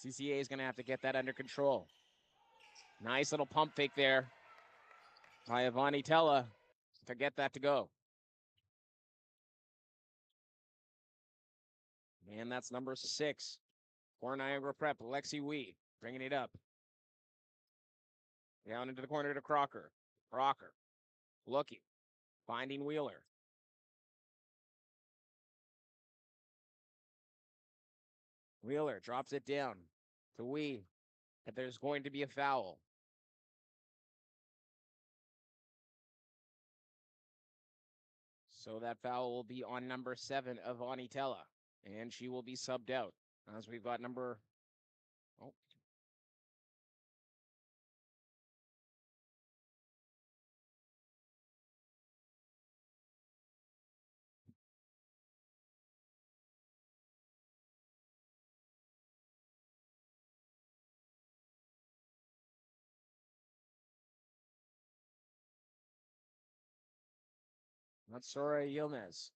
CCA is going to have to get that under control. Nice little pump fake there by Ivani Tella to get that to go. And that's number 6 for Niagara Prep, Lexi Wee, bringing it up. Down into the corner to Crocker. Crocker looking, finding Wheeler. Wheeler drops it down to Wee. But there's going to be a foul. So that foul will be on number 7, Ivani Tella. And she will be subbed out. As we've got number... Oh. That's Sora Yilmaz.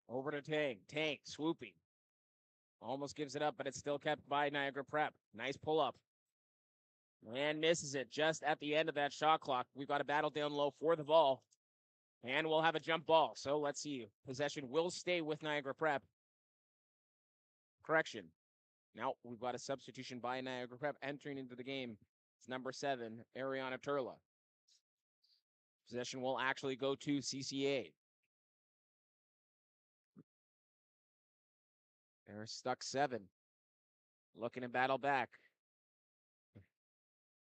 Over to Tank. Tank swooping. Almost gives it up, but it's still kept by Niagara Prep. Nice pull up. And misses it just at the end of that shot clock. We've got a battle down low for the ball. And we'll have a jump ball. So let's see. Possession will stay with Niagara Prep. Correction. Now we've got a substitution by Niagara Prep entering into the game. It's number 7, Ariana Turla. Possession will actually go to CCA. They're stuck 7. Looking to battle back.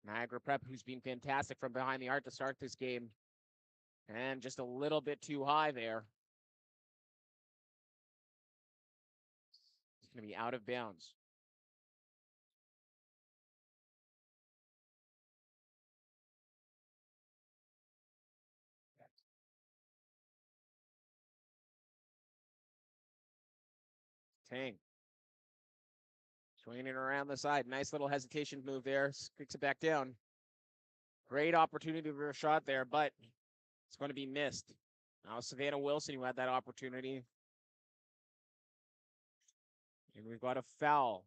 Niagara Prep, who's been fantastic from behind the arc to start this game. And just a little bit too high there. It's going to be out of bounds. Tang. Swinging it around the side. Nice little hesitation move there. Kicks it back down. Great opportunity for a shot there, but it's going to be missed. Now Savannah Wilson, who had that opportunity. And we've got a foul.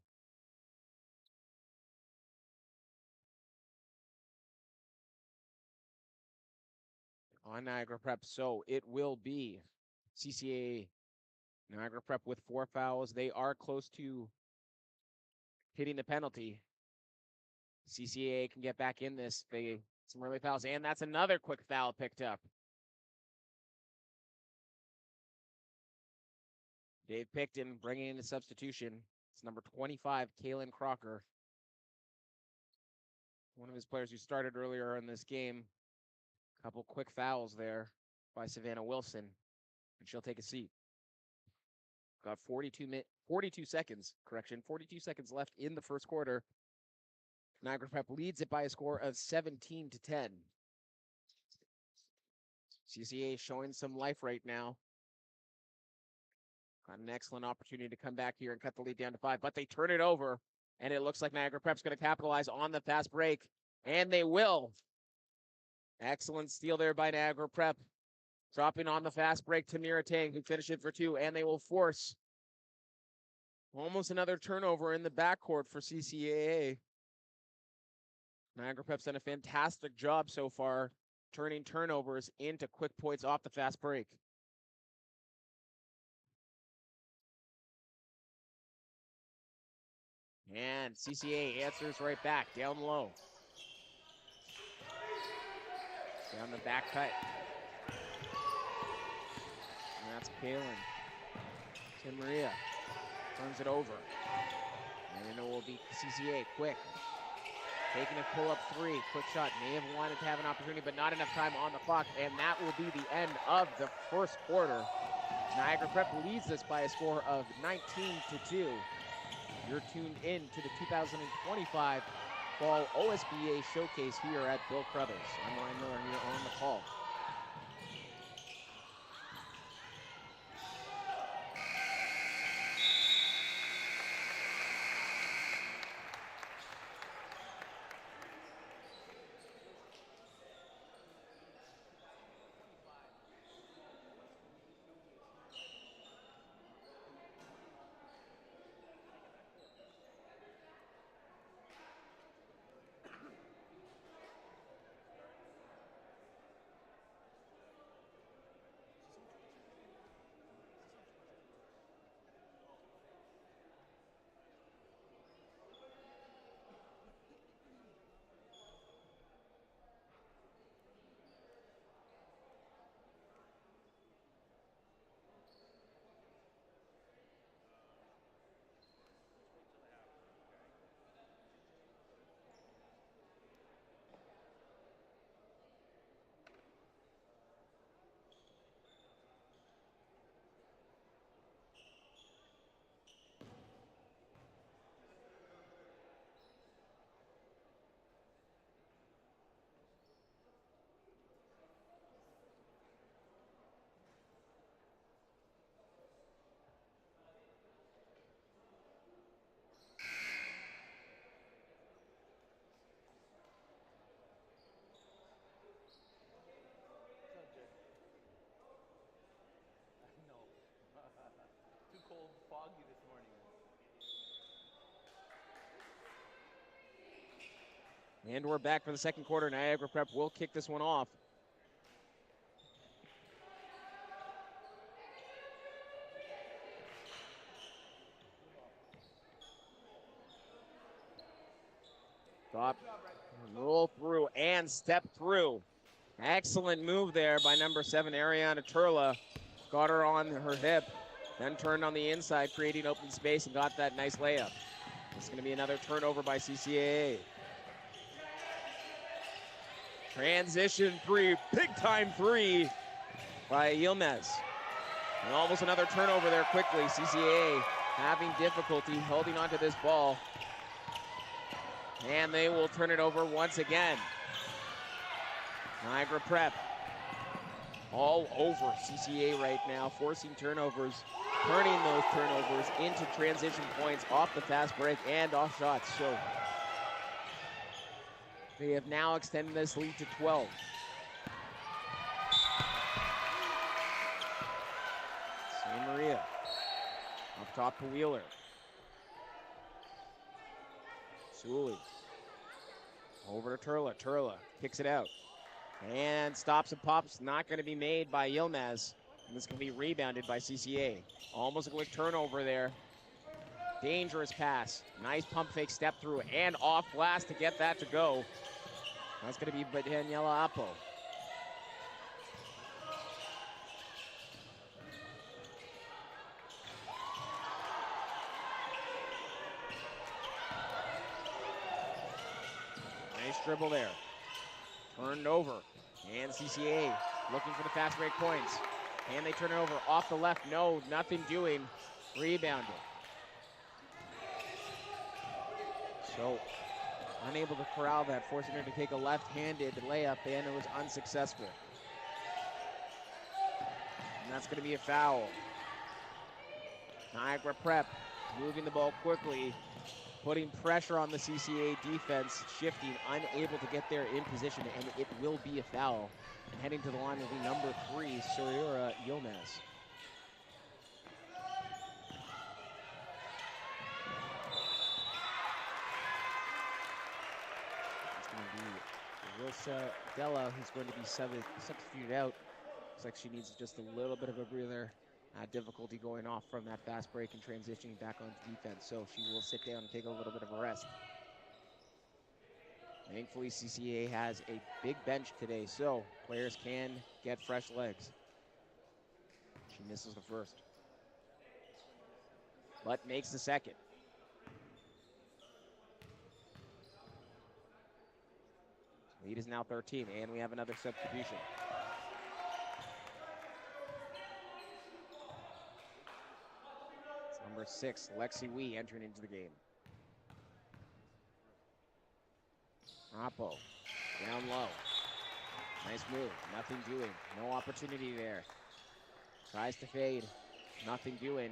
On Niagara Prep. So it will be CCA Niagara Prep with 4 fouls. They are close to hitting the penalty. CCA can get back in this. Some early fouls, and that's another quick foul picked up. Dave Picton bringing in the substitution. It's number 25, Kaylin Crocker. One of his players who started earlier in this game. A couple quick fouls there by Savannah Wilson, and she'll take a seat. Got 42 seconds left in the first quarter. Niagara Prep leads it by a score of 17-10. CCA showing some life right now. Got an excellent opportunity to come back here and cut the lead down to 5, but they turn it over, and it looks like Niagara Prep's going to capitalize on the fast break, and they will. Excellent steal there by Niagara Prep. Dropping on the fast break to Mira Tang, who finished it for 2, and they will force almost another turnover in the backcourt for CCAA. Niagara Prep's done a fantastic job so far, turning turnovers into quick points off the fast break. And CCA answers right back, down low. Down the back cut. And that's Kaylin. Tim Maria turns it over. And it will be CCA, quick. Taking a pull-up 3, quick shot. May have wanted to have an opportunity, but not enough time on the clock. And that will be the end of the first quarter. Niagara Prep leads this by a score of 19-2. You're tuned in to the 2025 Fall OSBA Showcase here at Bill Crothers. I'm Ryan Miller here on the call. And we're back for the second quarter. Niagara Prep will kick this one off. Drop, roll through, and step through. Excellent move there by number 7, Ariana Turla. Got her on her hip, then turned on the inside, creating open space, and got that nice layup. It's going to be another turnover by CCAA. Transition three, big time three by Yilmaz. And almost another turnover there quickly. CCAA having difficulty holding onto this ball. And they will turn it over once again. Niagara Prep all over CCA right now, forcing turnovers, turning those turnovers into transition points off the fast break and off shots. So they have now extended this lead to 12. St. Maria up top to Wheeler. Sully over to Turla. Turla kicks it out and stops and pops. Not going to be made by Yilmaz. And this is going to be rebounded by CCA. Almost a quick turnover there. Dangerous pass. Nice pump fake step through and off glass to get that to go. That's going to be Daniela Apo. Nice dribble there. Turned over. And CCA looking for the fast break points. And they turn it over off the left. No, nothing doing. Rebounded. So unable to corral that, forcing her to take a left-handed layup, and it was unsuccessful. And that's going to be a foul. Niagara Prep moving the ball quickly, putting pressure on the CCA defense, shifting, unable to get there in position, and it will be a foul. And heading to the line will be number 3, Surya Yilmaz. Wilsa Della, who's going to be substituted out. Looks like she needs just a little bit of a breather. Difficulty going off from that fast break and transitioning back onto defense. So she will sit down and take a little bit of a rest. Thankfully, CCA has a big bench today, so players can get fresh legs. She misses the first, but makes the second. Lead is now 13, and we have another substitution. It's number 6, Lexi Wee, entering into the game. Apo, down low. Nice move, nothing doing. No opportunity there. Tries to fade, nothing doing.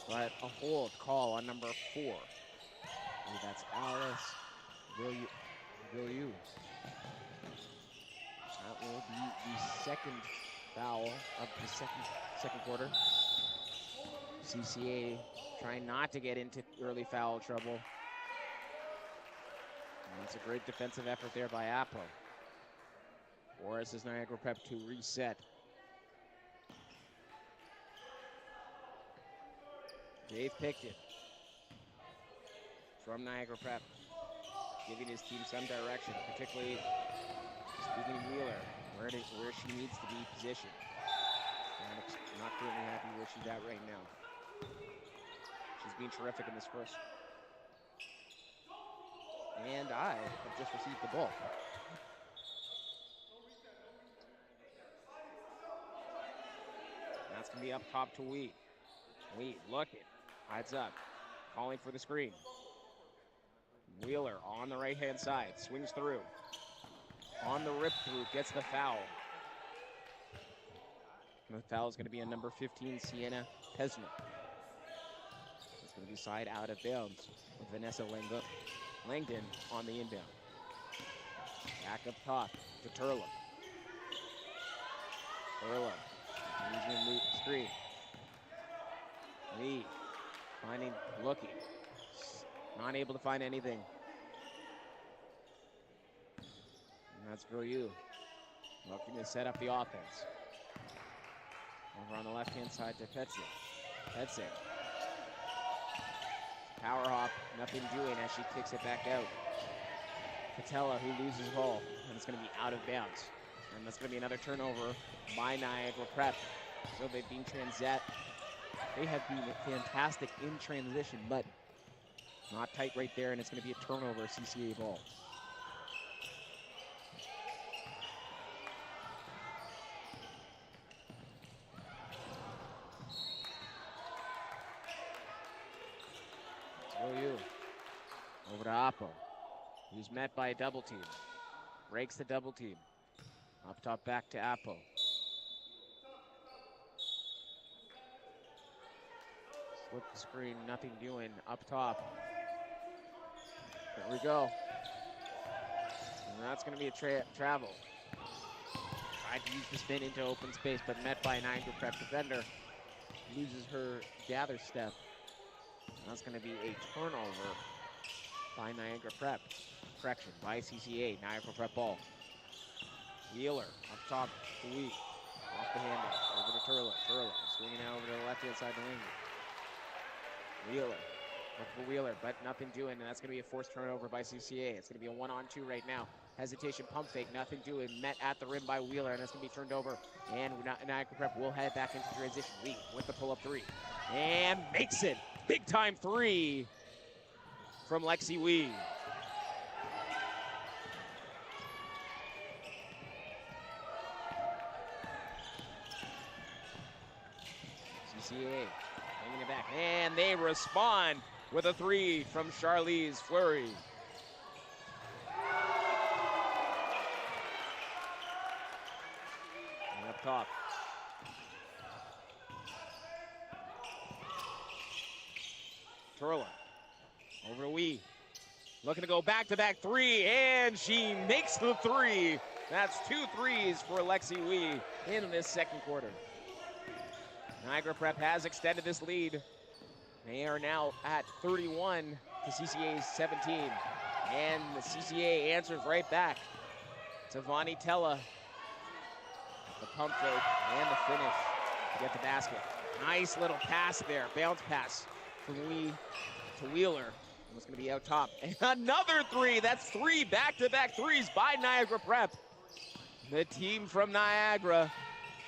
But a hold call on number 4. And that's Alice Villieu. That will be the second foul of the second quarter. CCA trying not to get into early foul trouble. And that's a great defensive effort there by Apo. Forces Niagara Prep to reset. Dave Pickett from Niagara Prep, giving his team some direction, particularly speaking of Wheeler, where she needs to be positioned. Not currently happy where she's at right now. She's been terrific in this first. And I have just received the ball. That's going to be up top to Wheat. Wheat looking. Heads up, calling for the screen. Wheeler on the right-hand side, swings through. On the rip-through, gets the foul. And the foul is going to be on number 15, Sienna Pesner. It's going to be side out of bounds with Vanessa Langdon on the inbound. Back up top to Turla. Turla using the screen. Looking. Not able to find anything. And that's Veru. Looking to set up the offense. Over on the left-hand side to Petzik. Petzik. Power hop, nothing doing as she kicks it back out. Patella, who loses ball, and it's going to be out of bounds. And that's going to be another turnover by Niagara Prep. So they've been they have been fantastic in transition, but not tight right there, and it's going to be a turnover, CCA ball. Veru. Over to Apo, who's met by a double team. Breaks the double team. Up top back to Apo. Flip the screen, nothing doing. Up top. There we go. And that's going to be a travel. Tried to use the spin into open space, but met by a Niagara Prep defender. Loses her gather step. And that's going to be a turnover by Niagara Prep. Correction, by CCA. Niagara Prep ball. Wheeler up top to Wheat. Off the handle. Over to Turla. Turla swinging out over to the left-hand side to Lingy. Wheeler. Look for Wheeler, but nothing doing, and that's going to be a forced turnover by CCA. It's going to be a 1-on-2 right now. Hesitation, pump fake, nothing doing. Met at the rim by Wheeler, and that's going to be turned over. And Niagara Prep will head back into transition. Wheat with the pull-up three. And makes it. Big-time three from Lexi Wee. CCA bringing it back, and they respond with a three from Charlize Fleury. And up top. Turla over to Wee. Looking to go back-to-back three, and she makes the three. That's 2 threes for Lexi Wee in this second quarter. Niagara Prep has extended this lead. They are now at 31 to CCA's 17. And the CCA answers right back to Vonnie Tella. The pump fake and the finish to get the basket. Nice little pass there, bounce pass from Wee to Wheeler. It's going to be out top. And another three. That's 3 back-to-back threes by Niagara Prep. The team from Niagara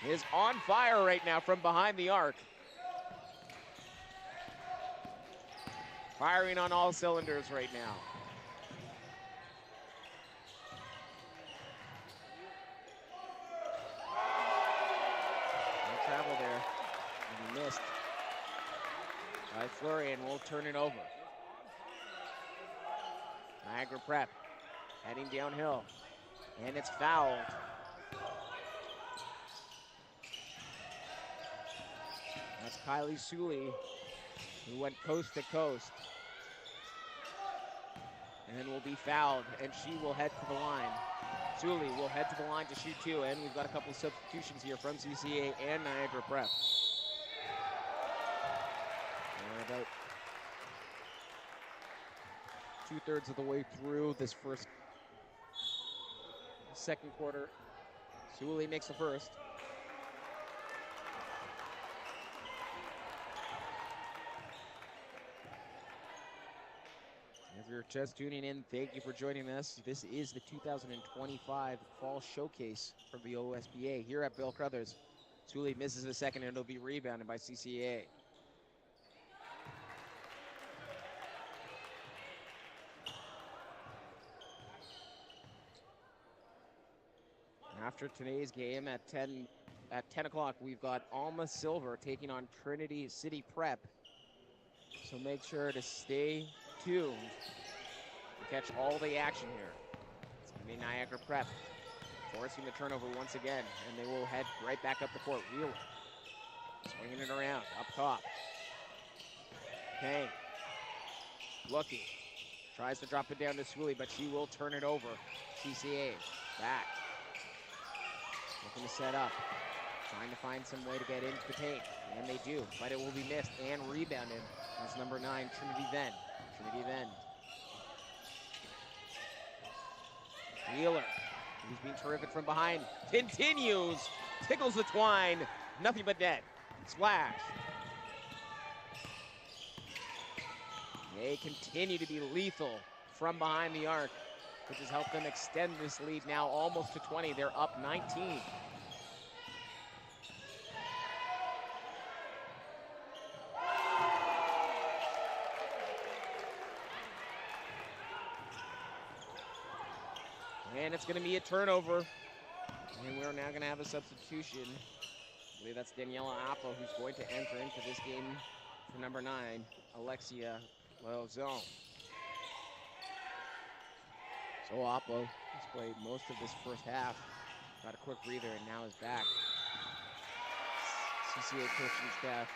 is on fire right now from behind the arc. Firing on all cylinders right now. No travel there. And he missed by Fleury, and we'll turn it over. Niagara Prep heading downhill, and it's fouled. That's Kylie Sully, who went coast to coast, and will be fouled, and she will head to the line. Sully will head to the line to shoot 2, and we've got a couple of substitutions here from CCA and Niagara Prep. We're about 2/3 of the way through this second quarter. Sully makes the first. If you're just tuning in, thank you for joining us. This is the 2025 Fall Showcase from the OSBA here at Bill Crothers. Sully misses the second, and it'll be rebounded by CCA. After today's game at 10 o'clock, we've got Alma Silver taking on Trinity City Prep. So make sure to stay tuned to catch all the action here. It's going to be Niagara Prep forcing the turnover once again, and they will head right back up the court. Wheeler swinging it around up top. Payne looking, tries to drop it down to Sully, but she will turn it over. CCA back. Looking to set up. trying to find some way to get into the paint, and they do, but it will be missed and rebounded. That's number 9, Trinity Venn. Trinity Venn. Wheeler, who's been terrific from behind, continues, tickles the twine, nothing but net. Splash. They continue to be lethal from behind the arc, which has helped them extend this lead now almost to 20. They're up 19. And it's going to be a turnover. And we're now going to have a substitution. I believe that's Daniela Appo, who's going to enter into this game for number 9, Alexia Lozone. So Appo has played most of this first half. Got a quick breather and now is back. CCA coaching staff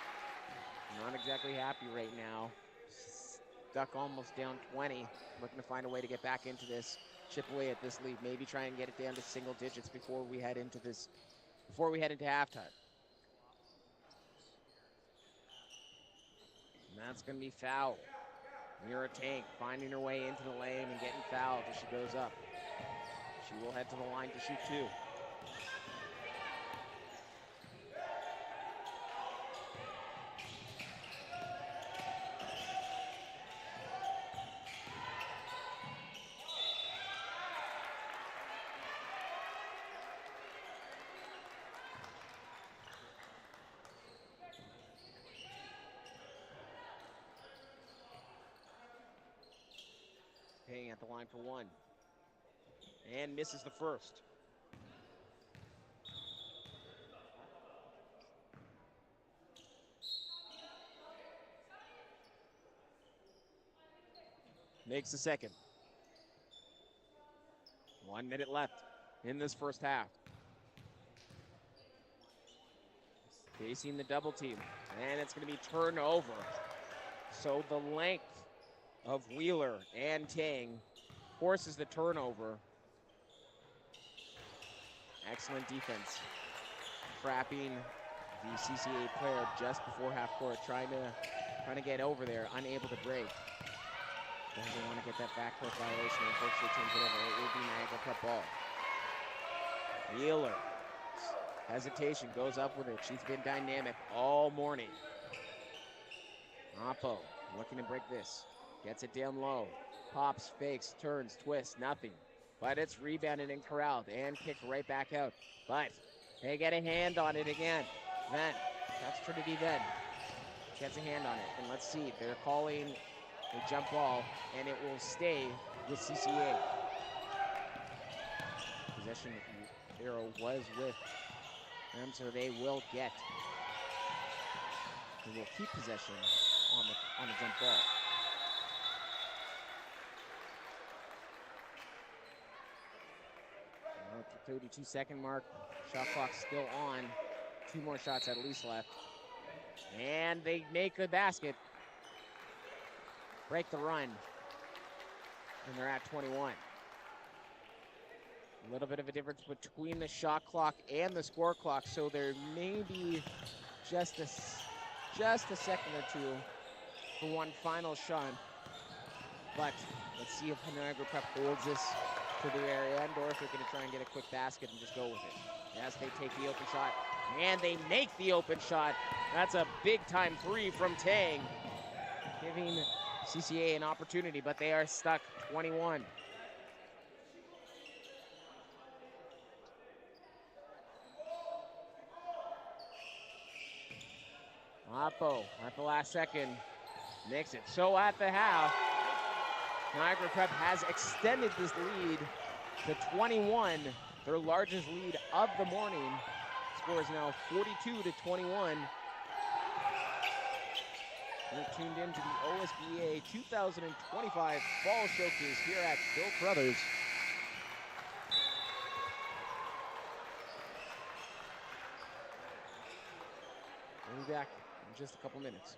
not exactly happy right now. Stuck almost down 20. Looking to find a way to get back into this. Chip away at this lead. Maybe try and get it down to single digits before we head into halftime. And that's going to be foul. Mira Tank finding her way into the lane and getting fouled as she goes up. She will head to the line to shoot 2. Paying at the line for 1. And misses the first. Makes the second. 1 minute left in this first half. Facing the double team. And it's going to be turnover. So the length of Wheeler and Tang forces the turnover. Excellent defense. Trapping the CCA player just before half court, trying to get over there, unable to break. Doesn't want to get that backcourt violation. Unfortunately, turns it over. It will be Niagara Prep ball. Wheeler, hesitation, goes up with it. She's been dynamic all morning. Appo looking to break this. Gets it down low. Pops, fakes, turns, twists, nothing. But it's rebounded and corralled and kicked right back out. But they get a hand on it again. Venn, that's Trinity Venn. Gets a hand on it. And let's see, they're calling a jump ball, and it will stay with CCA. Possession arrow was with them, so they will keep possession on the jump ball. At the 32-second mark, shot clock still on. 2 more shots at least left. And they make a basket. Break the run. And they're at 21. A little bit of a difference between the shot clock and the score clock, so there may be just a second or two for one final shot. But let's see if Niagara Prep holds this to the area end, or if they're going to try and get a quick basket and just go with it. As they take the open shot, and they make the open shot. That's a big-time 3 from Tang, giving CCA an opportunity, but they are stuck 21. Appo at the last second makes it. So at the half, Niagara Prep has extended this lead to 21, their largest lead of the morning. Score is now 42-21. You're tuned in to the OSBA 2025 Fall Showcase here at Bill Crothers. We'll be back in just a couple minutes.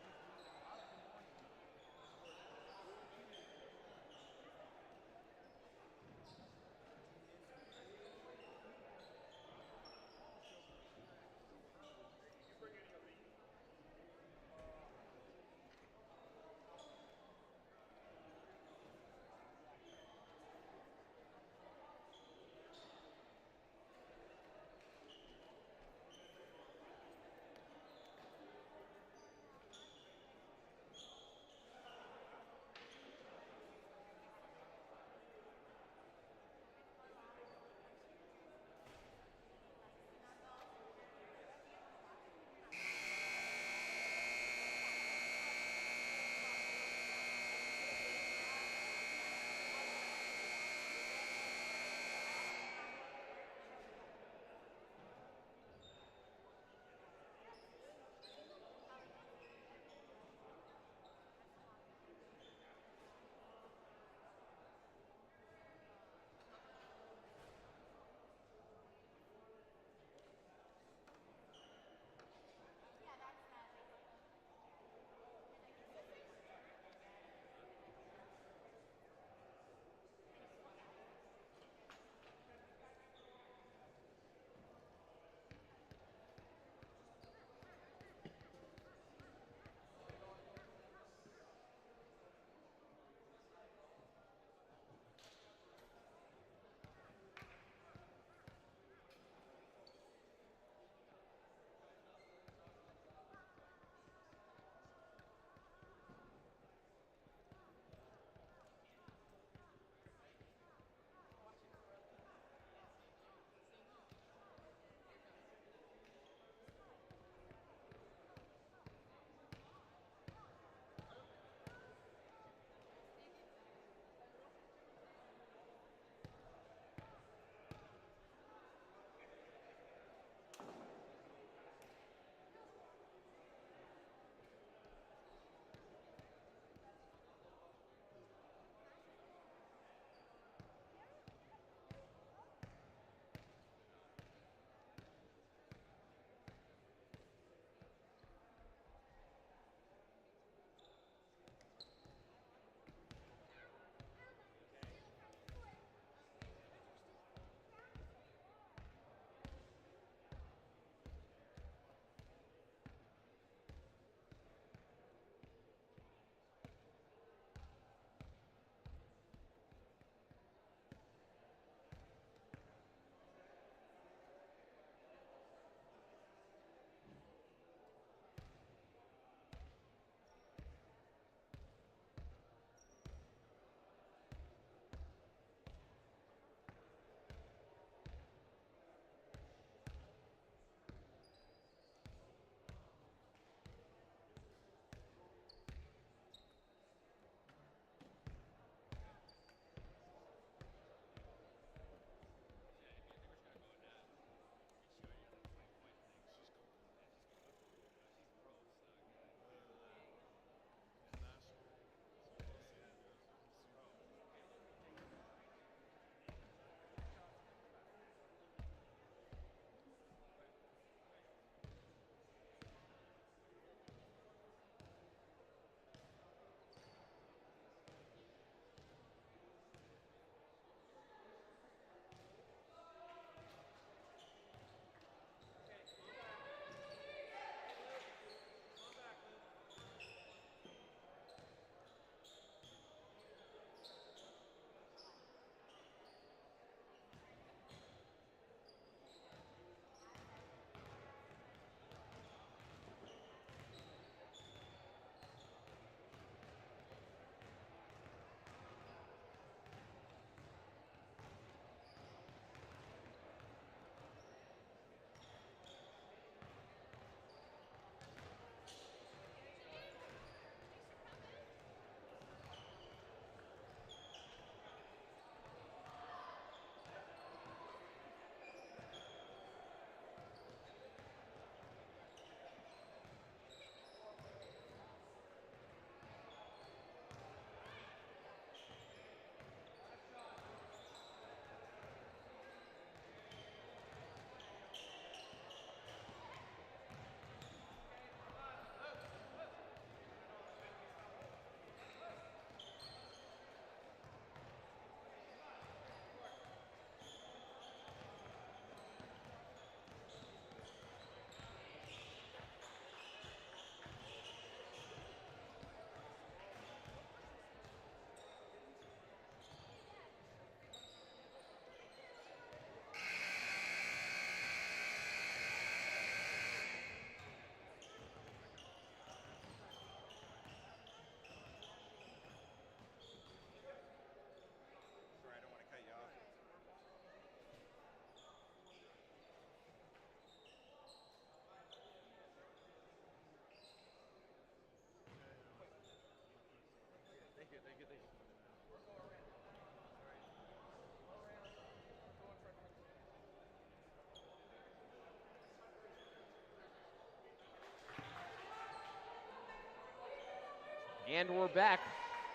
And we're back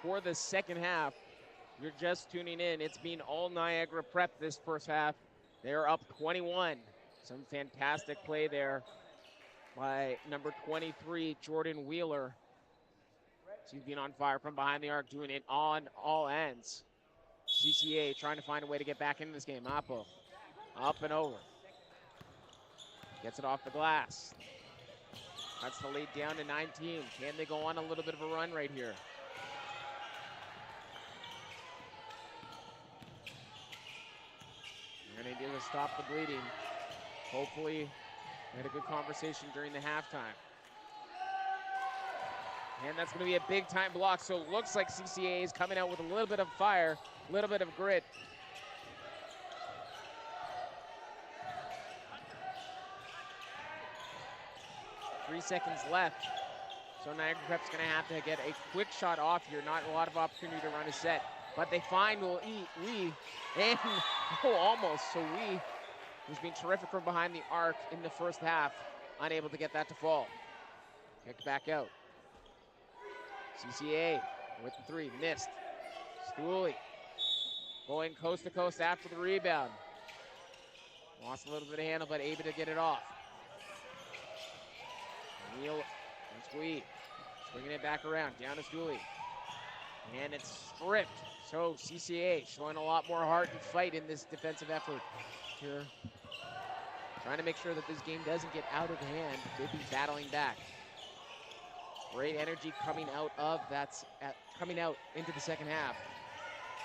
for the second half. You're just tuning in. It's been all Niagara Prep this first half. They're up 21. Some fantastic play there by number 23, Jordan Wheeler. She's been on fire from behind the arc, doing it on all ends. CCA trying to find a way to get back into this game. Apo up and over. Gets it off the glass. Cuts the lead down to 19. Can they go on a little bit of a run right here? They're going to do is stop the bleeding. Hopefully, we had a good conversation during the halftime. And that's going to be a big time block. So it looks like CCA is coming out with a little bit of fire, a little bit of grit. Three seconds left. So Niagara Prep's going to have to get a quick shot off here. Not a lot of opportunity to run a set. But they find Wee, and almost. So Wee, who's been terrific from behind the arc in the first half, unable to get that to fall. Kicked back out. CCA with the three, missed. Stooley going coast to coast after the rebound. Lost a little bit of handle, but able to get it off. Neal and Squee swinging it back around, down to Stooley. And it's stripped. So CCA showing a lot more heart and fight in this defensive effort here. Trying to make sure that this game doesn't get out of hand. They'll be battling back. Great energy coming out of coming out into the second half.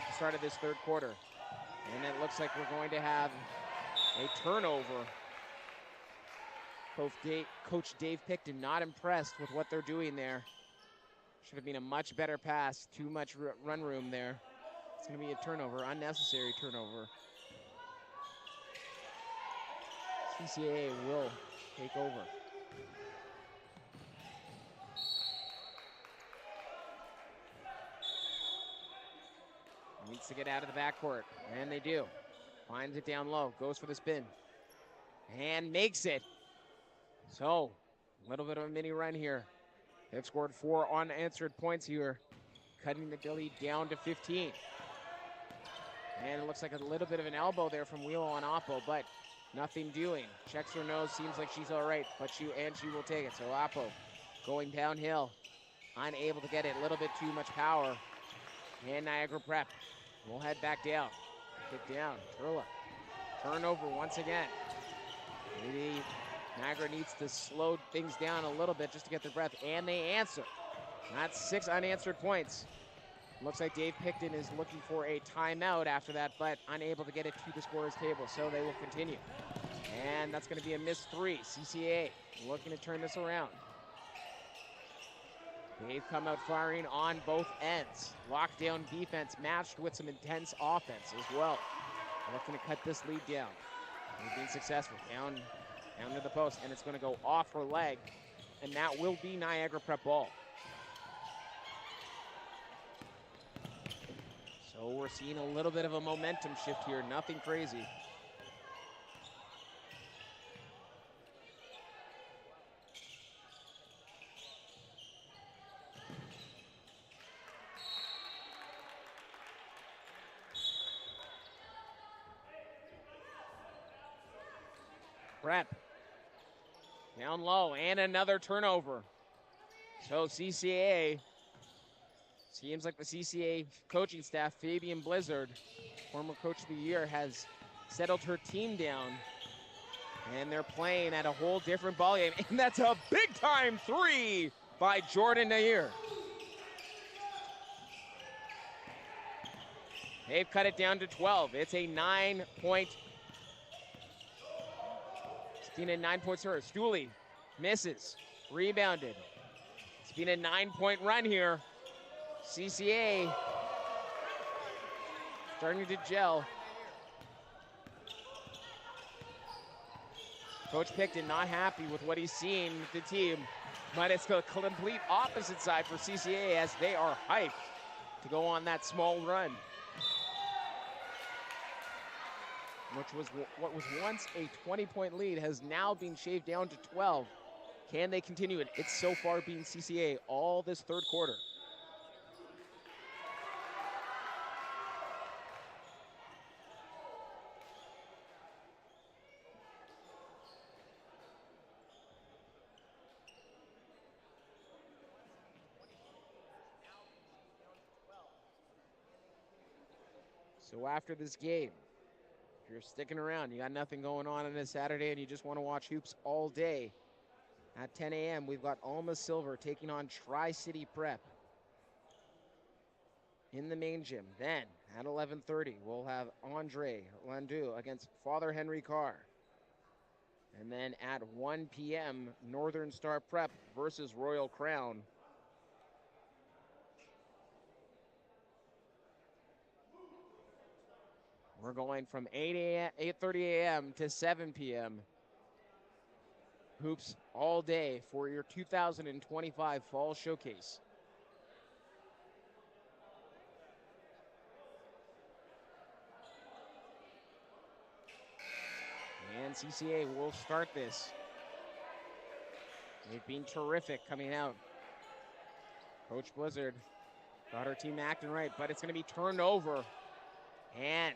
The start of this third quarter. And it looks like we're going to have a turnover. Coach Dave Picton not impressed with what they're doing there. Should have been a much better pass. Too much run room there. It's going to be a turnover, unnecessary turnover. CCA will take over. Needs to get out of the backcourt, and they do. Finds it down low, goes for the spin, and makes it. So, a little bit of a mini run here. They've scored 4 unanswered points here, cutting the lead down to 15. And it looks like a little bit of an elbow there from Wheelo on Oppo, but nothing doing. Checks her nose, seems like she's all right, but she will take it. So Oppo going downhill, unable to get it, a little bit too much power. And Niagara Prep will head back down. Kick down, Turla. Turnover once again. Maybe Niagara needs to slow things down a little bit just to get their breath, and they answer. That's 6 unanswered points. Looks like Dave Picton is looking for a timeout after that, but unable to get it to the scorer's table, so they will continue. And that's going to be a missed 3. CCA looking to turn this around. They've come out firing on both ends. Lockdown defense matched with some intense offense as well. Looking to cut this lead down. They've been successful. Down to the post, and it's going to go off her leg, and that will be Niagara Prep ball. So we're seeing a little bit of a momentum shift here, nothing crazy. Prep down low, and another turnover. So CCA, seems like the CCA coaching staff, Fabian Blizzard, former coach of the year, has settled her team down, and they're playing at a whole different ball game. And that's a big time 3 by Jordan Nair. They've cut it down to 12. It's a 9-point. It's been a 9-point serve. Stooley misses, rebounded. It's been a 9-point run here. CCA starting to gel. Coach Picton not happy with what he's seeing with the team, but it's the complete opposite side for CCA as they are hyped to go on that small run. What was once a 20-point lead has now been shaved down to 12. Can they continue it? It's so far been CCA all this third quarter. So after this game, if you're sticking around, you got nothing going on a Saturday and you just want to watch hoops all day, at 10 a.m., we've got Alma Silver taking on Tri-City Prep in the main gym. Then at 11:30, we'll have Andre Landu against Father Henry Carr. And then at 1 p.m., Northern Star Prep versus Royal Crown. We're going from 8:30 a.m. to 7 p.m. Hoops all day for your 2025 Fall Showcase. And CCA will start this. They've been terrific coming out. Coach Blizzard got her team acting right, but it's going to be turned over. And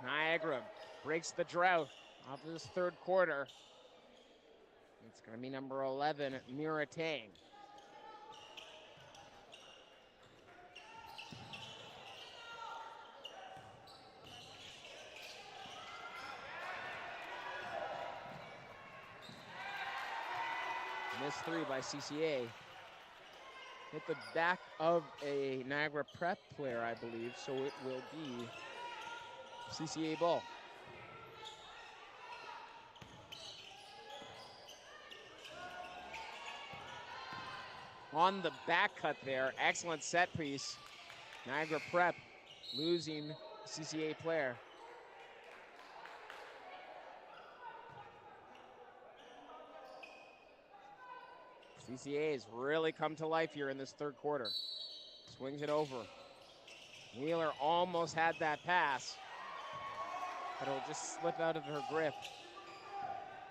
Niagara breaks the drought of this third quarter. It's going to be number 11, Mira Tang. Missed three by CCA. Hit the back of a Niagara Prep player, I believe, so it will be CCA ball. On the back cut there, excellent set piece. Niagara Prep losing CCA player. CCA has really come to life here in this third quarter. Swings it over. Wheeler almost had that pass, but it'll just slip out of her grip.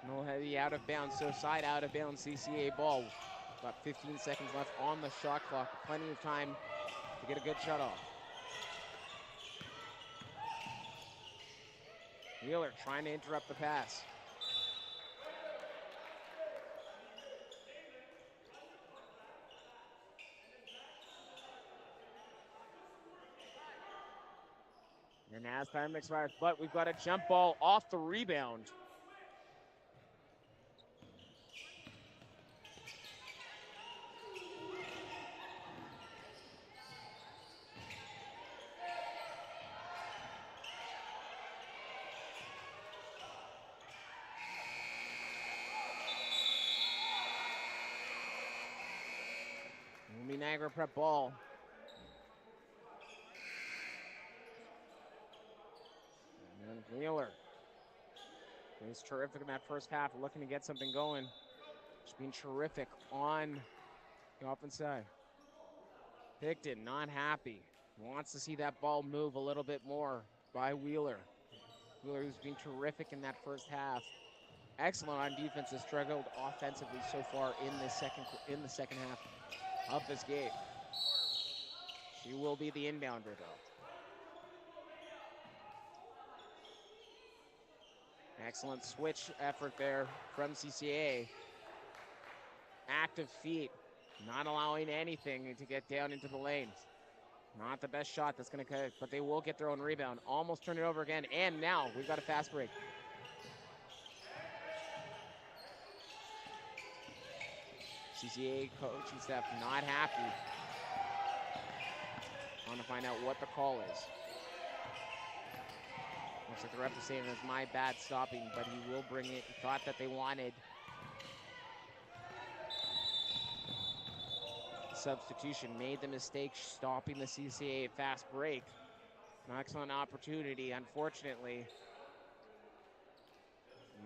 And it'll be out of bounds, so side out of bounds CCA ball. About 15 seconds left on the shot clock. Plenty of time to get a good shot off. Wheeler trying to interrupt the pass. And as time expires, but we've got a jump ball off the rebound. It'll be Niagara Prep ball. And Wheeler was terrific in that first half, looking to get something going. She's been terrific on the offense side. Picton not happy. Wants to see that ball move a little bit more by Wheeler. Wheeler, who's been terrific in that first half. Excellent on defense, has struggled offensively so far in the second half of this game. She will be the inbounder though. Excellent switch effort there from CCA. Active feet, not allowing anything to get down into the lane. Not the best shot that's going to cut it, but they will get their own rebound. Almost turn it over again, and now we've got a fast break. CCA coaching staff not happy. Want to find out what the call is. Looks like the ref is saying it's my bad stopping, but he will bring it. He thought that they wanted substitution, made the mistake stopping the CCA fast break. An excellent opportunity, unfortunately.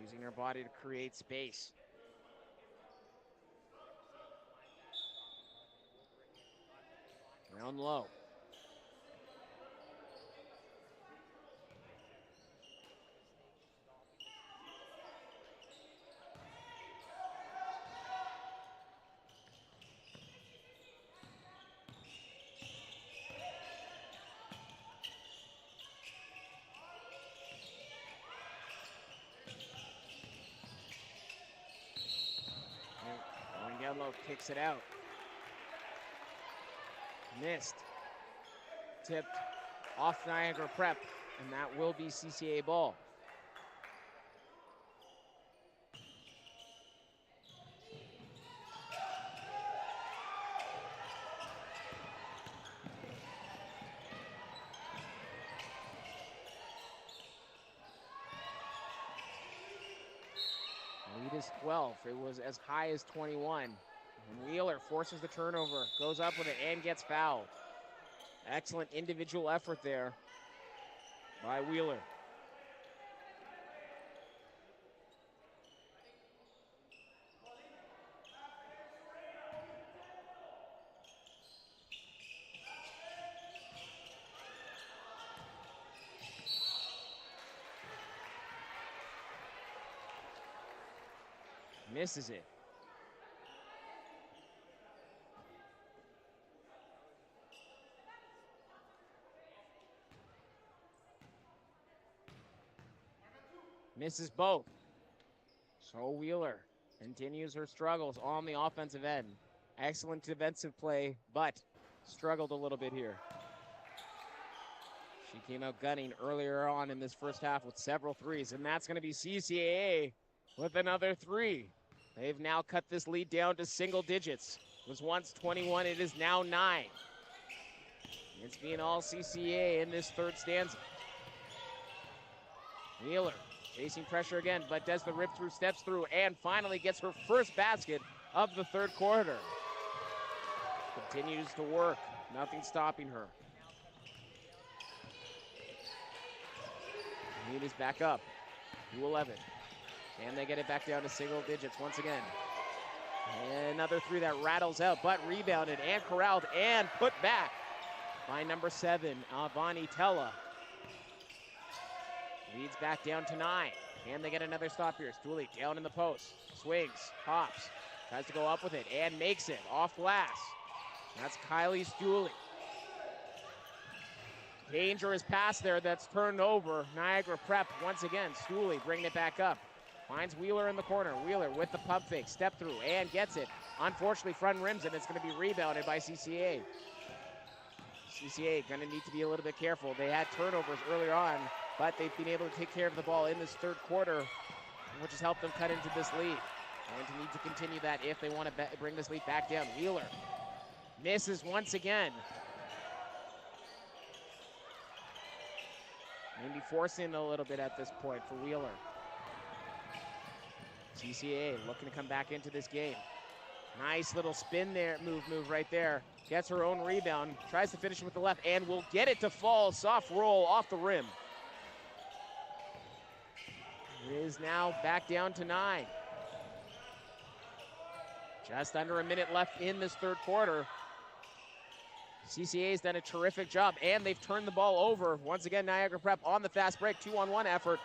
Using her body to create space. Down low. Going down low, kicks it out. Missed. Tipped off Niagara Prep, and that will be CCA ball. Lead is 12. It was as high as 21. And Wheeler forces the turnover, goes up with it, and gets fouled. Excellent individual effort there by Wheeler. Misses it. Misses both. So Wheeler continues her struggles on the offensive end. Excellent defensive play, but struggled a little bit here. She came out gunning earlier on in this first half with several threes, and that's going to be CCAA with another three. They've now cut this lead down to single digits. It was once 21, it is now 9. It's being all CCA in this third stanza. Wheeler facing pressure again, but does the rip through, steps through, and finally gets her first basket of the third quarter. Continues to work, nothing stopping her. Lead is back up to 11. And they get it back down to single digits once again. And another three that rattles out, but rebounded and corralled and put back by number 7, Avani Tella. Leads back down to 9. And they get another stop here. Stooley down in the post. Swings, hops, tries to go up with it and makes it off glass. That's Kylie Stooley. Dangerous pass there that's turned over. Niagara Prep once again. Stooley bringing it back up. Finds Wheeler in the corner. Wheeler with the pump fake, step through, and gets it. Unfortunately, front rims, and it's going to be rebounded by CCA. CCA going to need to be a little bit careful. They had turnovers earlier on, but they've been able to take care of the ball in this third quarter, which has helped them cut into this lead. Going to need to continue that if they want to bring this lead back down. Wheeler misses once again. Maybe forcing a little bit at this point for Wheeler. CCA looking to come back into this game. Nice little spin there, move right there. Gets her own rebound, tries to finish with the left, and will get it to fall. Soft roll off the rim. It is now back down to 9. Just under a minute left in this third quarter. CCA's done a terrific job, and they've turned the ball over. Once again, Niagara Prep on the fast break, 2-on-1 effort.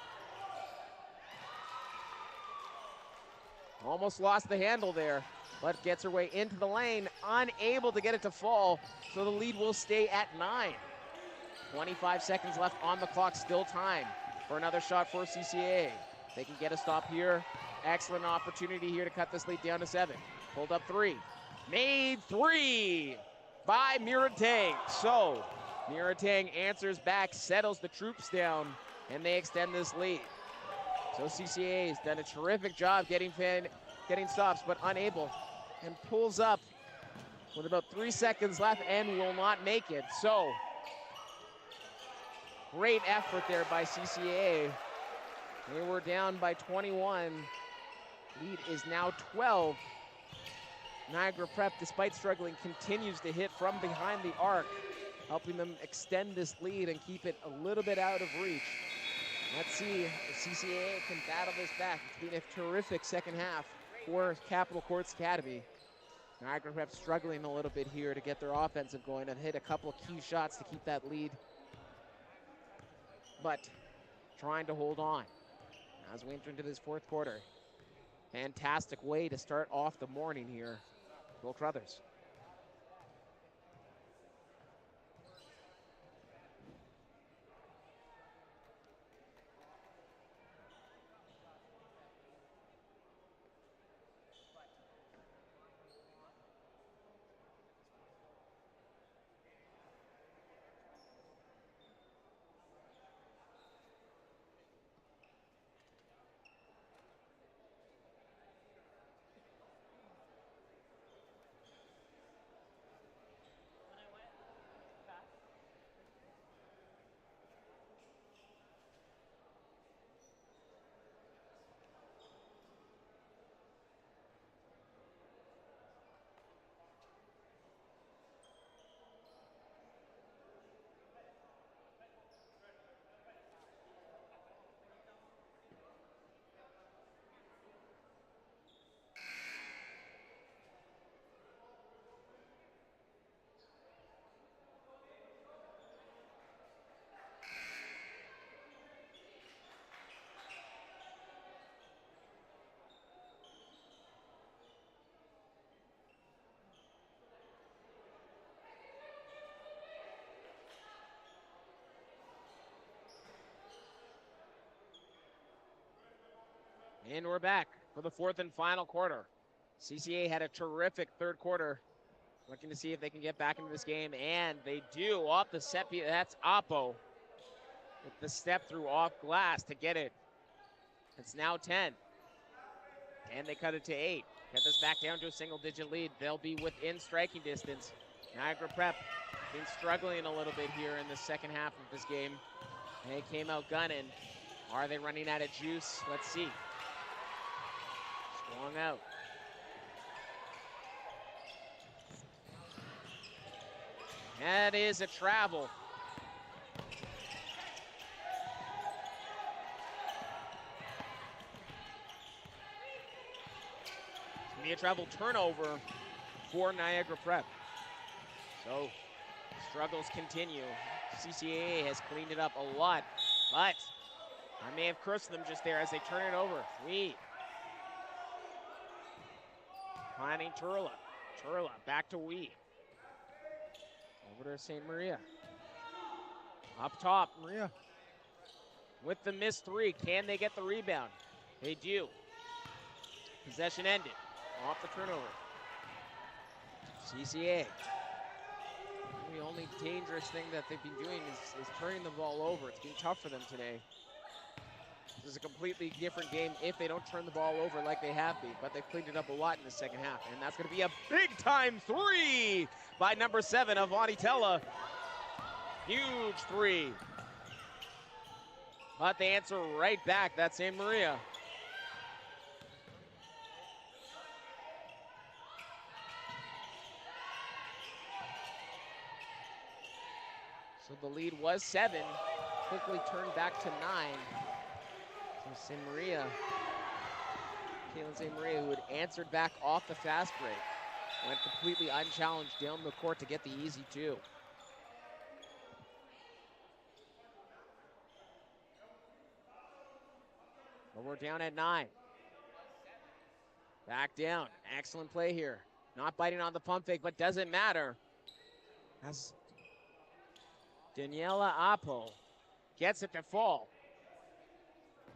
Almost lost the handle there, but gets her way into the lane, unable to get it to fall, so the lead will stay at 9. 25 seconds left on the clock, still time for another shot for CCA. They can get a stop here. Excellent opportunity here to cut this lead down to 7. Pulled up 3. Made 3 by Miratang. So Miratang answers back, settles the troops down, and they extend this lead. So CCA has done a terrific job getting stops, but unable, and pulls up with about 3 seconds left and will not make it. So great effort there by CCA. They were down by 21. Lead is now 12. Niagara Prep, despite struggling, continues to hit from behind the arc, helping them extend this lead and keep it a little bit out of reach. Let's see if CCA can battle this back. It's been a terrific second half for Capital Courts Academy. Niagara Prep struggling a little bit here to get their offensive going and hit a couple of key shots to keep that lead, but trying to hold on as we enter into this fourth quarter. Fantastic way to start off the morning here, Bill Crothers. And we're back for the fourth and final quarter. CCA had a terrific third quarter. Looking to see if they can get back into this game, and they do. Off the set, that's Oppo with the step through off glass to get it. It's now 10. And they cut it to 8. Get this back down to a single-digit lead. They'll be within striking distance. Niagara Prep been struggling a little bit here in the second half of this game. They came out gunning. Are they running out of juice? Let's see. Swung out. That is a travel. It's going to be a travel turnover for Niagara Prep. So, struggles continue. CCAA has cleaned it up a lot, but I may have cursed them just there as they turn it over. Wee. Finding Turla. Turla back to Wee. Over to St. Maria. Up top, Maria. With the missed 3, can they get the rebound? They do. Possession ended. Off the turnover. CCA. The only dangerous thing that they've been doing is turning the ball over. It's been tough for them today. This is a completely different game if they don't turn the ball over like they have been, but they've cleaned it up a lot in the second half, and that's going to be a big-time 3 by number 7, Avonitella. Huge 3. But they answer right back. That's St. Maria. So the lead was 7, quickly turned back to 9. So St. Maria, Caitlin St. Maria, who had answered back off the fast break, went completely unchallenged down the court to get the easy 2. But we're down at 9. Back down. Excellent play here. Not biting on the pump fake, but doesn't matter. As Daniela Apo gets it to fall.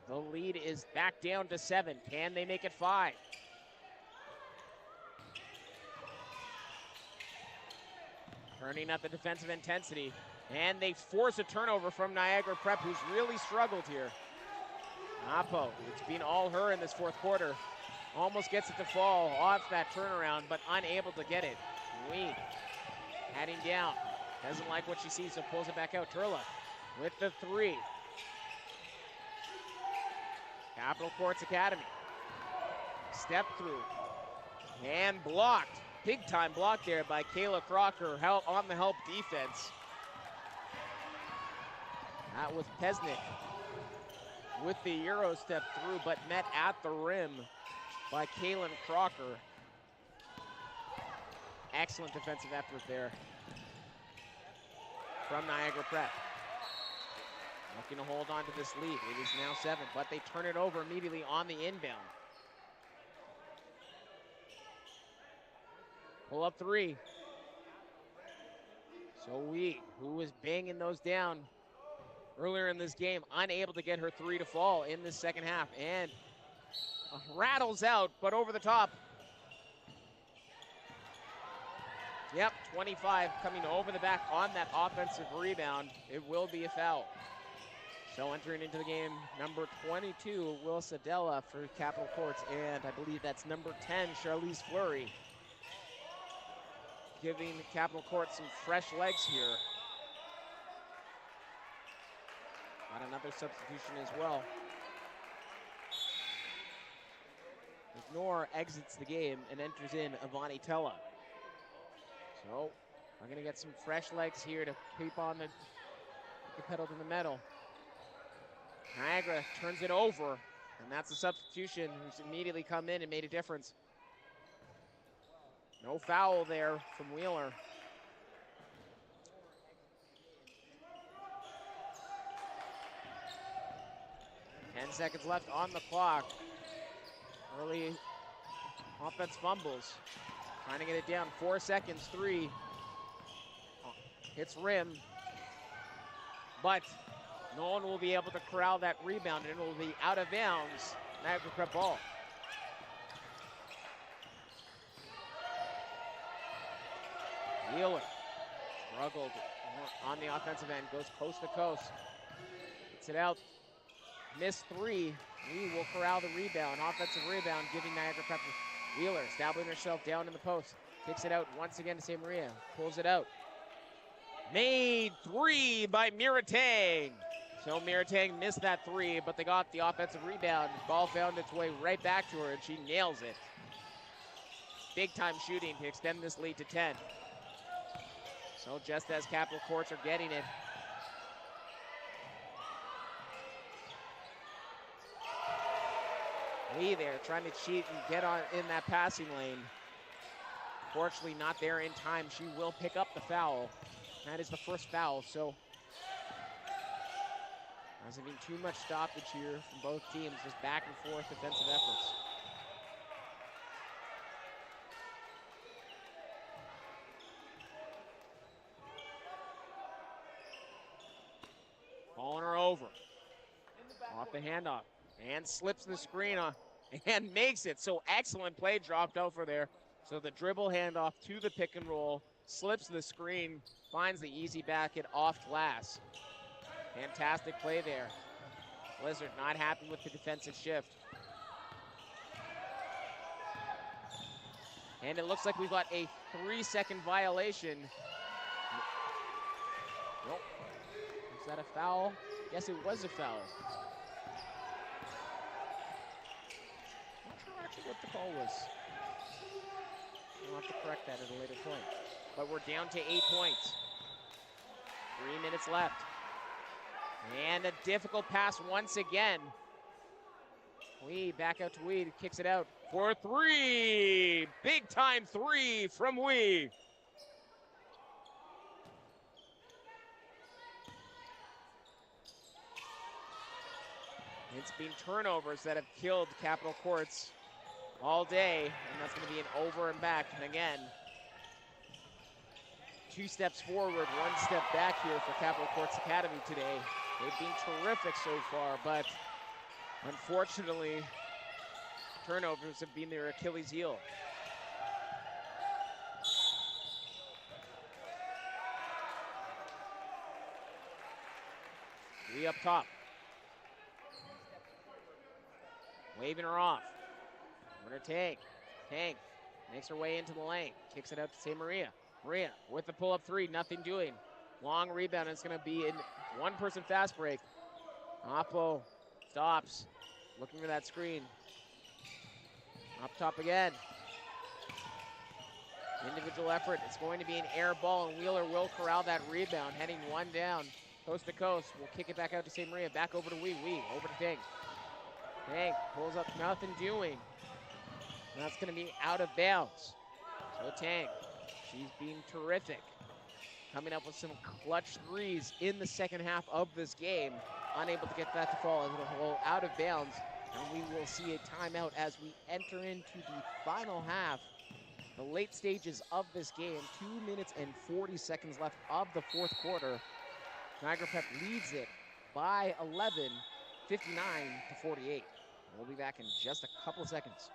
The lead is back down to 7. Can they make it 5? Turning up the defensive intensity. And they force a turnover from Niagara Prep, who's really struggled here. Apo, it's been all her in this fourth quarter. Almost gets it to fall off that turnaround, but unable to get it. Wee heading down. Doesn't like what she sees, so pulls it back out. Turla with the 3. Capital Courts Academy. Step through. And blocked. Big time block there by Kayla Crocker on the help defense. That was Pesnick with the Euro step through, but met at the rim by Kaylin Crocker. Excellent defensive effort there from Niagara Prep. Looking to hold on to this lead. It is now 7, but they turn it over immediately on the inbound. Pull up 3. So who was banging those down earlier in this game, unable to get her 3 to fall in this second half, and rattles out, but over the top. Yep, 25 coming over the back on that offensive rebound. It will be a foul. So entering into the game, number 22, Will Sadella for Capital Courts, and I believe that's number 10, Charlize Fleury, giving Capital Courts some fresh legs here. Got another substitution as well. Ignore exits the game and enters in Avonitella. So we're going to get some fresh legs here to keep on the pedal to the metal. Niagara turns it over, and that's a substitution who's immediately come in and made a difference. No foul there from Wheeler. Seconds left on the clock. Early offense fumbles. Trying to get it down. 4 seconds. 3. Hits rim. But no one will be able to corral that rebound, and it will be out of bounds Niagara Prep ball. Wheeler struggled on the offensive end, goes coast to coast. Gets it out, missed three. Lee will corral the rebound, offensive rebound, giving Niagara Prep. Wheeler establishing herself down in the post. Kicks it out once again to St. Maria, pulls it out. Made three by Miratang. So Miratang missed that three, but they got the offensive rebound. Ball found its way right back to her, and she nails it. Big time shooting to extend this lead to 10. So just as Capital Courts are getting it, Lee there trying to cheat and get on in that passing lane. Fortunately not there in time. She will pick up the foul. That is the first foul, so hasn't been too much stoppage here from both teams, just back and forth defensive efforts. Calling her over. Off the handoff. And slips the screen on and makes it. So excellent play dropped over there. So the dribble handoff to the pick and roll, slips the screen, finds the easy basket off glass. Fantastic play there. Blizzard not happy with the defensive shift. And it looks like we've got a 3-second violation. Nope. Was that a foul? Yes, it was a foul. Not sure actually what the call was. We'll have to correct that at a later point. But we're down to 8 points. 3 minutes left. And a difficult pass once again. Wee back out to Wee, kicks it out for three. Big time three from Wee. It's been turnovers that have killed Capital Courts all day, and that's going to be an over and back. And again, 2 steps forward, 1 step back here for Capital Courts Academy today. They've been terrific so far, but unfortunately, turnovers have been their Achilles heel. Wee up top. Waving her off. Winner Tank. Tank makes her way into the lane. Kicks it out to St. Maria. Maria with the pull-up three, nothing doing. Long rebound, it's going to be in one-person fast break. Oppo stops, looking for that screen. Up top again. Individual effort, it's going to be an air ball, and Wheeler will corral that rebound, heading one down, coast to coast. We'll kick it back out to St. Maria, back over to Wee, over to Tank. Tank pulls up, nothing doing. And that's going to be out of bounds. So Tank, she's been terrific. Coming up with some clutch threes in the second half of this game. Unable to get that to fall as it'll roll out of bounds. And we will see a timeout as we enter into the final half. The late stages of this game. 2 minutes and 40 seconds left of the fourth quarter. Niagara Prep leads it by 11, 59 to 48. We'll be back in just a couple of seconds.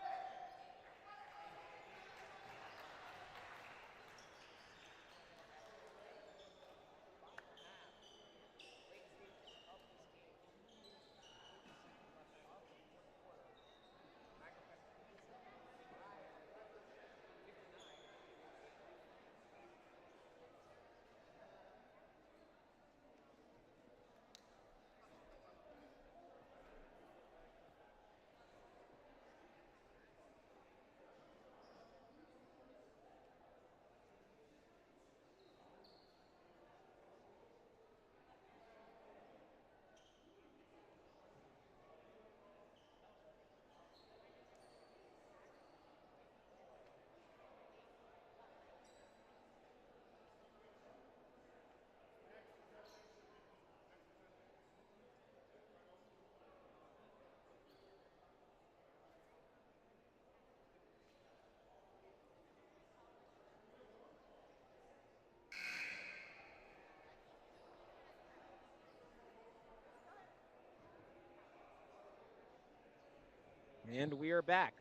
And we are back.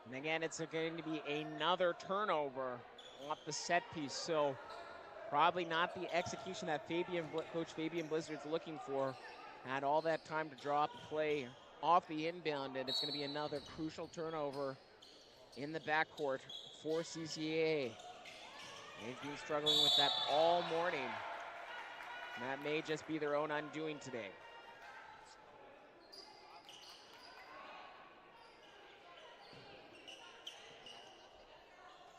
And again, it's going to be another turnover off the set piece. So probably not the execution that Coach Fabian Blizzard's looking for. Had all that time to draw up the play off the inbound, and it's going to be another crucial turnover in the backcourt for CCA. They've been struggling with that all morning. And that may just be their own undoing today.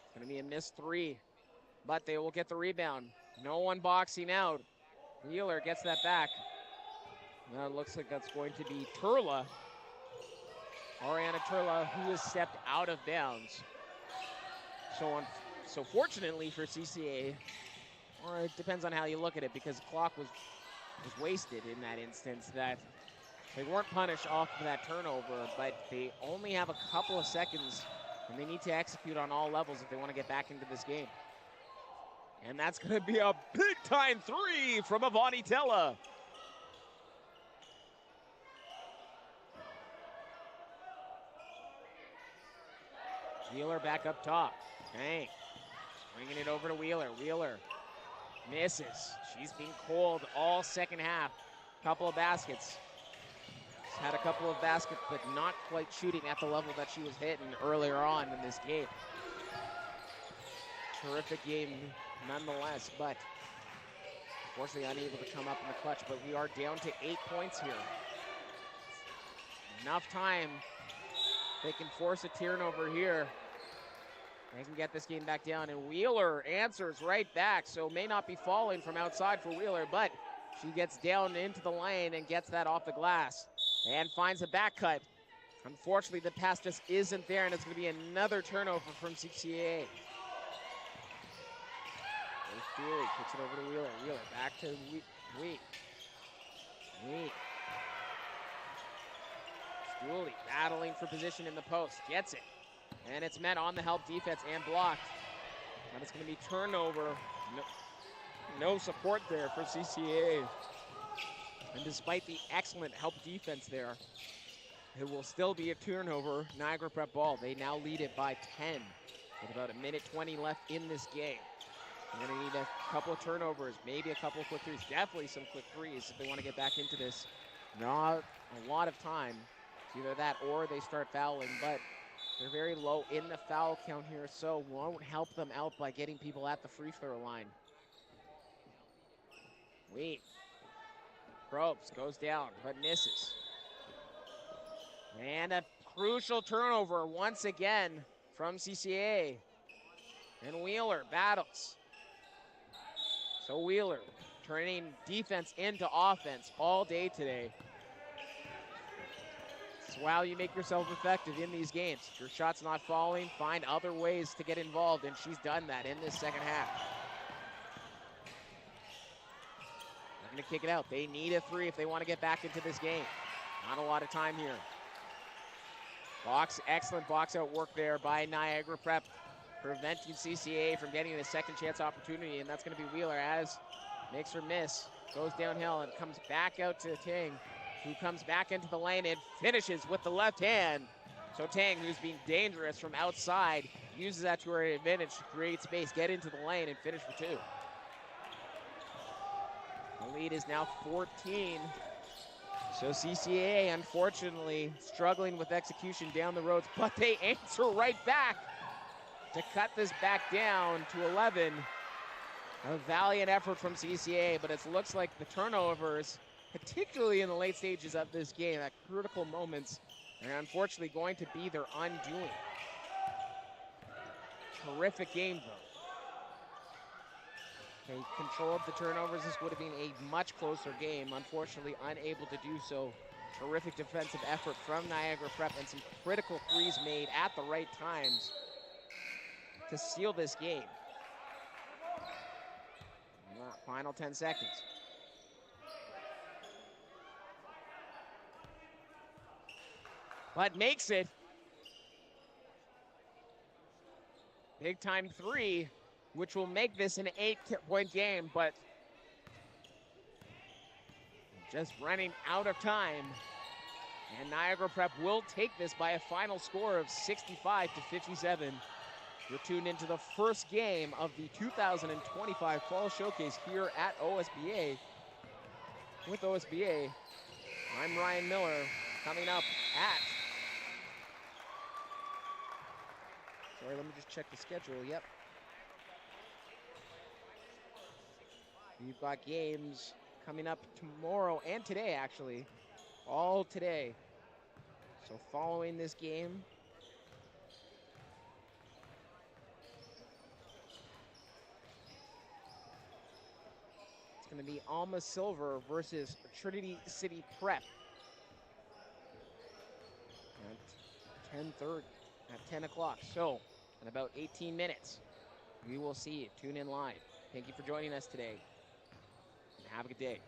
It's going to be a missed three, but they will get the rebound. No one boxing out. Wheeler gets that back. Now it looks like that's going to be Turla. Ariana Turla, who has stepped out of bounds. So fortunately for CCA, or it depends on how you look at it, because the clock was wasted in that instance, that they weren't punished off of that turnover, but they only have a couple of seconds, and they need to execute on all levels if they want to get back into this game. And that's going to be a big-time three from Avani Tella. Wheeler back up top. Dang. Bringing it over to Wheeler. Wheeler misses. She's been cold all second half. Couple of baskets. She's had a couple of baskets, but not quite shooting at the level that she was hitting earlier on in this game. Terrific game nonetheless, but unfortunately unable to come up in the clutch. But we are down to 8 points here. Enough time. They can force a turnover here. They can get this game back down, and Wheeler answers right back, so may not be falling from outside for Wheeler, but she gets down into the lane and gets that off the glass and finds a back cut. Unfortunately, the pass just isn't there, and it's going to be another turnover from CCA. Theory kicks it over to Wheeler. Wheeler back to Wheat. Stooley battling for position in the post. Gets it. And it's met on the help defense and blocked. And it's going to be turnover. No support there for CCA. And despite the excellent help defense there, it will still be a turnover. Niagara Prep ball. They now lead it by 10 with about 1:20 left in this game. They're going to need a couple of turnovers, maybe a couple of quick threes, definitely some quick threes if they want to get back into this. Not a lot of time. It's either that or they start fouling, but they're very low in the foul count here, so won't help them out by getting people at the free throw line. Wheat. Probes, goes down, but misses. And a crucial turnover once again from CCA. And Wheeler battles. So Wheeler turning defense into offense all day today. It's how you make yourself effective in these games. If your shot's not falling, find other ways to get involved, and she's done that in this second half. They're going to kick it out. They need a three if they want to get back into this game. Not a lot of time here. Excellent box out work there by Niagara Prep, preventing CCA from getting a second chance opportunity, and that's going to be Wheeler as makes her miss, goes downhill and comes back out to Tang, who comes back into the lane and finishes with the left hand. So Tang, who's being dangerous from outside, uses that to her advantage to create space, get into the lane, and finish for two. The lead is now 14. So CCA, unfortunately, struggling with execution down the roads, but they answer right back to cut this back down to 11. A valiant effort from CCA, but it looks like the turnovers, particularly in the late stages of this game, at critical moments, are unfortunately going to be their undoing. Terrific game, though. They controlled the turnovers. This would have been a much closer game. Unfortunately, unable to do so. Terrific defensive effort from Niagara Prep and some critical threes made at the right times to seal this game. Final 10 seconds. But makes it. Big time three which will make this an 8-point game, but just running out of time. And Niagara Prep will take this by a final score of 65-57. You're tuned into the first game of the 2025 Fall Showcase here at OSBA. With OSBA, I'm Ryan Miller, coming up at... Sorry, let me just check the schedule. Yep. We've got games coming up tomorrow and today, actually. All today. So following this game, it's going to be Alma Silver versus Trinity City Prep at 10:30, at 10 o'clock. So in about 18 minutes, we will see you. Tune in live. Thank you for joining us today, and have a good day.